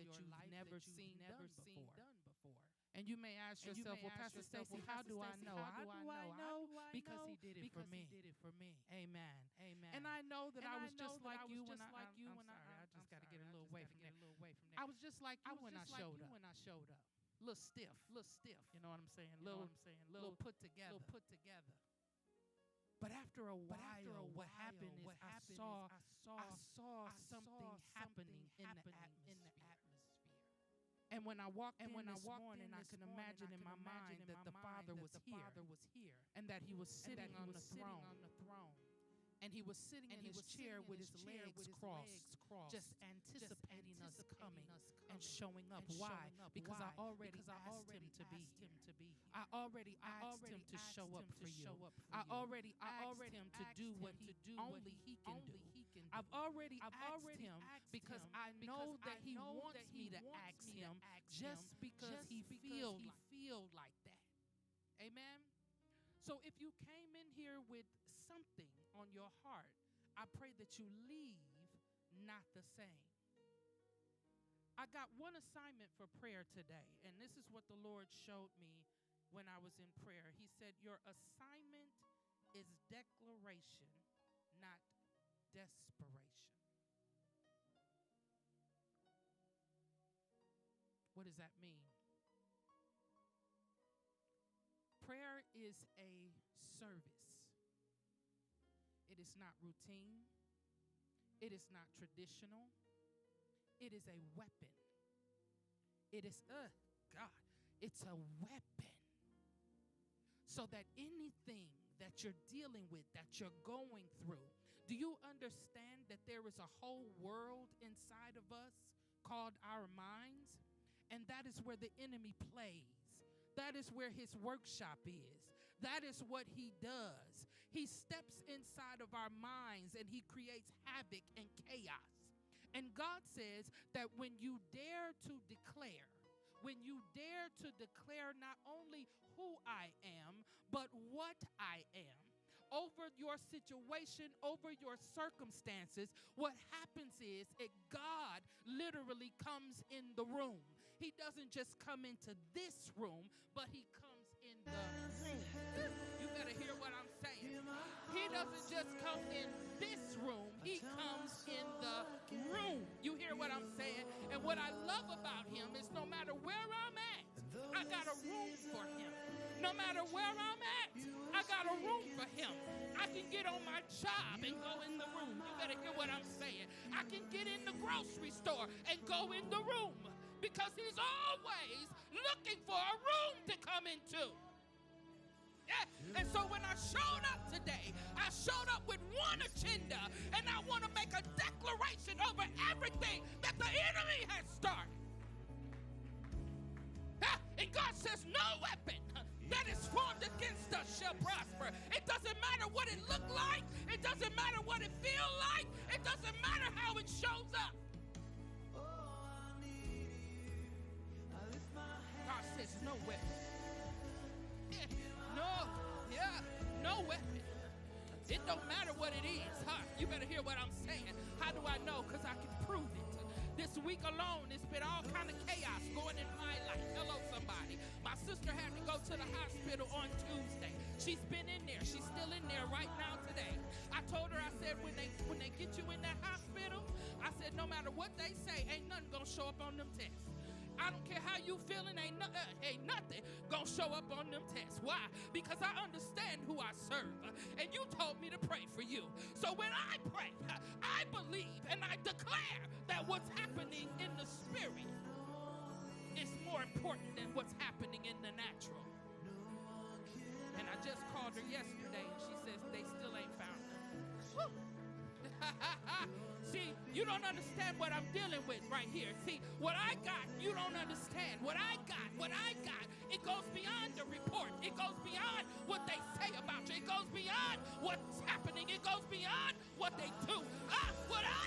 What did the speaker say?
that you've never seen done before. And you may ask yourself, well, Pastor Stacy, how do I know? How do I know? Because he did it for me. Amen. And I know that I was just like you when I just got to get a little away from there. I was just like you when I showed up. Little stiff. You know what I'm saying? Little put together. But after a while, what happened is I saw something happening in the atmosphere. And when I walked in this morning, I could imagine in my mind that the Father was here, and that He was sitting on the throne. And He was sitting in His chair with His legs crossed, just anticipating us coming and showing up. Why? Because I already asked Him to be. I already asked Him to show up for you. I already asked Him to do what only He can do. I've already asked Him because I know that He wants me to ask Him just because He feel like that. Amen? So if you came in here with something on your heart, I pray that you leave not the same. I got one assignment for prayer today, and this is what the Lord showed me when I was in prayer. He said, your assignment is declaration, not desperation. What does that mean? Prayer is a service. It is not routine. It is not traditional. It is a weapon. It is, it's a weapon. So that anything that you're dealing with, that you're going through, do you understand that there is a whole world inside of us called our minds? And that is where the enemy plays. That is where his workshop is. That is what he does. He steps inside of our minds and he creates havoc and chaos. And God says that when you dare to declare, not only who I am, but what I am, over your situation, over your circumstances, what happens is God literally comes in the room. He doesn't just come into this room, but He comes in the room. You better hear what I'm saying. He doesn't just come in this room. He comes in the room. You hear what I'm saying? And what I love about Him is no matter where I'm at, I got a room for Him. No matter where I'm at, I got a room for Him. I can get on my job and go in the room. You better hear what I'm saying. I can get in the grocery store and go in the room because He's always looking for a room to come into. Yeah. And so when I showed up today, I showed up with one agenda, and I want to make a declaration over everything that the enemy has started. And God says no weapon that is formed against us shall prosper. It doesn't matter what it looked like. It doesn't matter what it feels like. It doesn't matter how it shows up. God says no weapon. No weapon. It don't matter what it is. You better hear what I'm saying. How do I know? Because I can prove it. This week alone, it's been all kind of chaos going in my life. Hello, somebody. My sister had to go to the hospital on Tuesday. She's been in there. She's still in there right now today. I told her, I said, when they get you in that hospital, I said, no matter what they say, ain't nothing going to show up on them tests. I don't care how you feeling, ain't nothing gonna show up on them tests. Why? Because I understand who I serve. And you told me to pray for you. So when I pray, I believe and I declare that what's happening in the spirit is more important than what's happening in the natural. And I just called her yesterday and she says they still ain't found her. Woo. See, you don't understand what I'm dealing with right here. See, what I got, you don't understand. What I got, it goes beyond the report. It goes beyond what they say about you. It goes beyond what's happening. It goes beyond what they do. What I